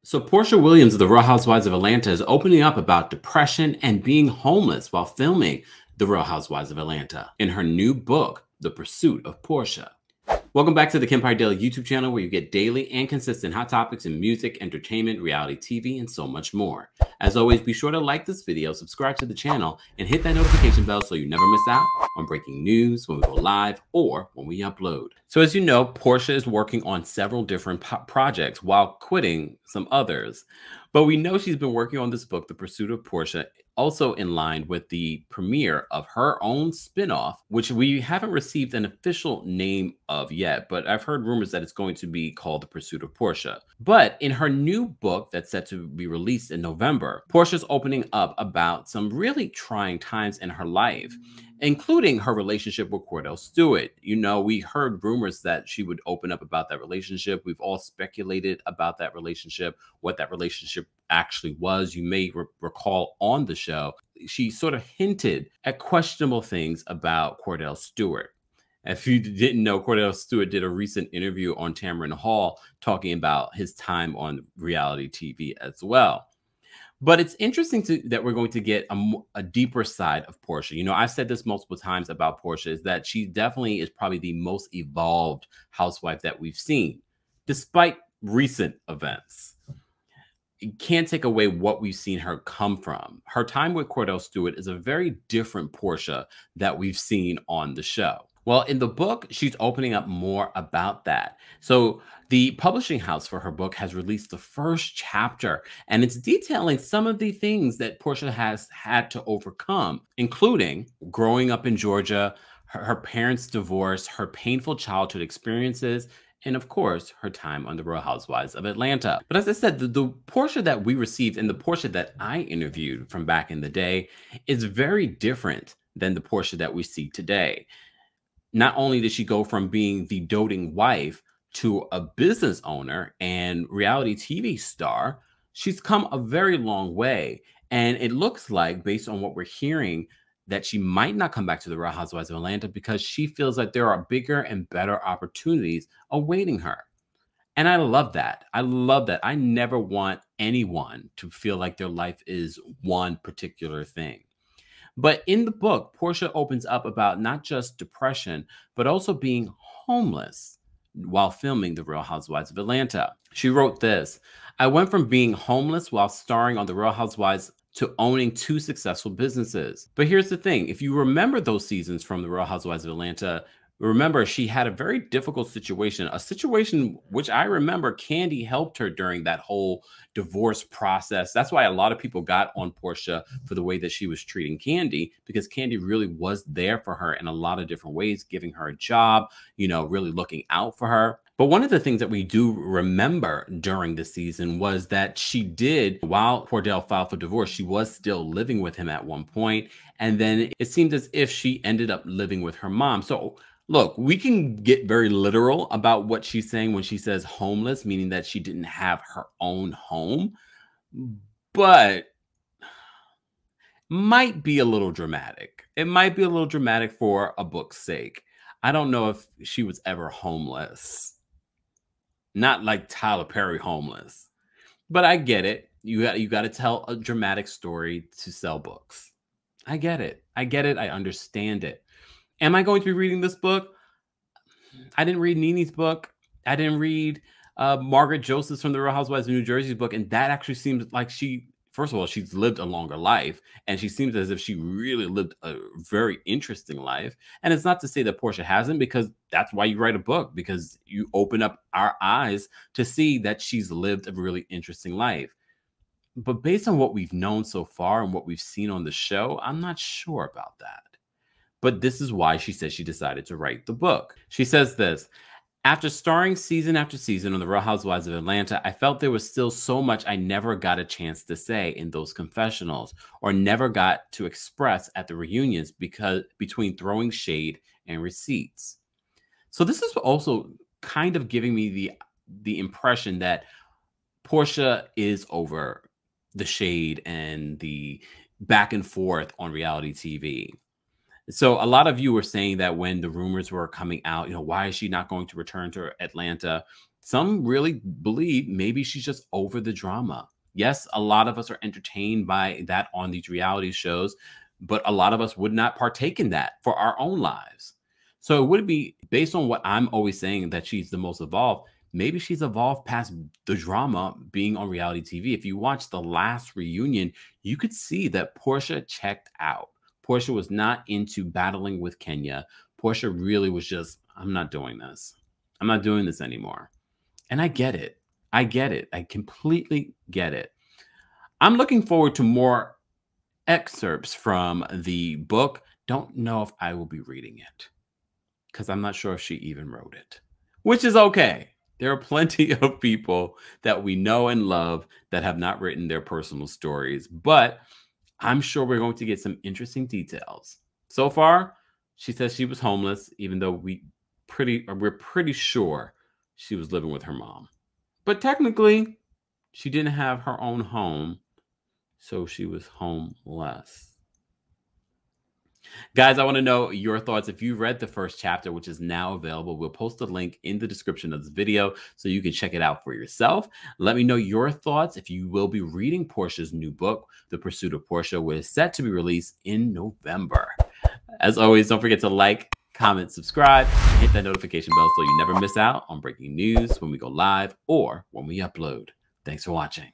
So Porsha Williams of the Real Housewives of Atlanta is opening up about depression and being homeless while filming The Real Housewives of Atlanta in her new book, The Pursuit of Porsha. Welcome back to the Kempire Daily YouTube channel, where you get daily and consistent hot topics in music, entertainment, reality TV, and so much more. As always, be sure to like this video, subscribe to the channel, and hit that notification bell so you never miss out on breaking news when we go live or when we upload. So as you know, Porsha is working on several different projects while quitting some others. But we know she's been working on this book, The Pursuit of Porsha, also in line with the premiere of her own spinoff, which we haven't received an official name of yet, but I've heard rumors that it's going to be called The Pursuit of Porsha. But in her new book that's set to be released in November, Porsha's opening up about some really trying times in her life, including her relationship with Kordell Stewart. You know, we heard rumors that she would open up about that relationship. We've all speculated about that relationship, what that relationship actually was. You may recall on the show, she sort of hinted at questionable things about Kordell Stewart. If you didn't know, Kordell Stewart did a recent interview on Tamron Hall talking about his time on reality TV as well. But it's interesting that we're going to get a deeper side of Porsha. You know, I've said this multiple times about Porsha, is that she definitely is probably the most evolved housewife that we've seen, despite recent events. You can't take away what we've seen her come from. Her time with Kordell Stewart is a very different Porsha that we've seen on the show. Well, in the book, she's opening up more about that. So the publishing house for her book has released the first chapter, and it's detailing some of the things that Porsha has had to overcome, including growing up in Georgia, her parents' divorce, her painful childhood experiences, and of course, her time on the Real Housewives of Atlanta. But as I said, the Porsha that we received and the Porsha that I interviewed from back in the day is very different than the Porsha that we see today. Not only did she go from being the doting wife to a business owner and reality TV star, she's come a very long way. And it looks like, based on what we're hearing, that she might not come back to the Real Housewives of Atlanta because she feels like there are bigger and better opportunities awaiting her. And I love that. I love that. I never want anyone to feel like their life is one particular thing. But in the book, Porsha opens up about not just depression, but also being homeless while filming The Real Housewives of Atlanta. She wrote this: "I went from being homeless while starring on The Real Housewives to owning 2 successful businesses." But here's the thing. If you remember those seasons from The Real Housewives of Atlanta, remember, she had a very difficult situation, a situation which I remember Kandi helped her during that whole divorce process. That's why a lot of people got on Porsha for the way that she was treating Kandi, because Kandi really was there for her in a lot of different ways, giving her a job, you know, really looking out for her. But one of the things that we do remember during the season was that she did, while Kordell filed for divorce, she was still living with him at one point. And then it seemed as if she ended up living with her mom. So look, we can get very literal about what she's saying when she says homeless, meaning that she didn't have her own home, but might be a little dramatic. It might be a little dramatic for a book's sake. I don't know if she was ever homeless. Not like Tyler Perry homeless. But I get it. You got to tell a dramatic story to sell books. I get it. I get it. I understand it. Am I going to be reading this book? I didn't read Nene's book. I didn't read Margaret Joseph's from the Real Housewives of New Jersey's book. And that actually seems like first of all, she's lived a longer life. And she seems as if she really lived a very interesting life. And it's not to say that Porsha hasn't, because that's why you write a book, because you open up our eyes to see that she's lived a really interesting life. But based on what we've known so far and what we've seen on the show, I'm not sure about that. But this is why she says she decided to write the book. She says this: "After starring season after season on The Real Housewives of Atlanta, I felt there was still so much I never got a chance to say in those confessionals, or never got to express at the reunions, because between throwing shade and receipts." So this is also kind of giving me the impression that Porsha is over the shade and the back and forth on reality TV. So a lot of you were saying that when the rumors were coming out, you know, why is she not going to return to Atlanta? Some really believe maybe she's just over the drama. Yes, a lot of us are entertained by that on these reality shows, but a lot of us would not partake in that for our own lives. So it would be based on what I'm always saying that she's the most evolved. Maybe she's evolved past the drama being on reality TV. If you watch the last reunion, you could see that Porsha checked out. Porsha was not into battling with Kenya. Porsha really was just, I'm not doing this. I'm not doing this anymore. And I get it. I get it. I completely get it. I'm looking forward to more excerpts from the book. Don't know if I will be reading it because I'm not sure if she even wrote it, which is okay. There are plenty of people that we know and love that have not written their personal stories, but I'm sure we're going to get some interesting details. So far, she says she was homeless, even though we're pretty sure she was living with her mom. But technically, she didn't have her own home, so she was homeless. Guys, I want to know your thoughts. If you read the first chapter, which is now available, we'll post a link in the description of this video so you can check it out for yourself. Let me know your thoughts if you will be reading Porsha's new book, The Pursuit of Porsha, which is set to be released in November. As always, don't forget to like, comment, subscribe, and hit that notification bell so you never miss out on breaking news when we go live or when we upload. Thanks for watching.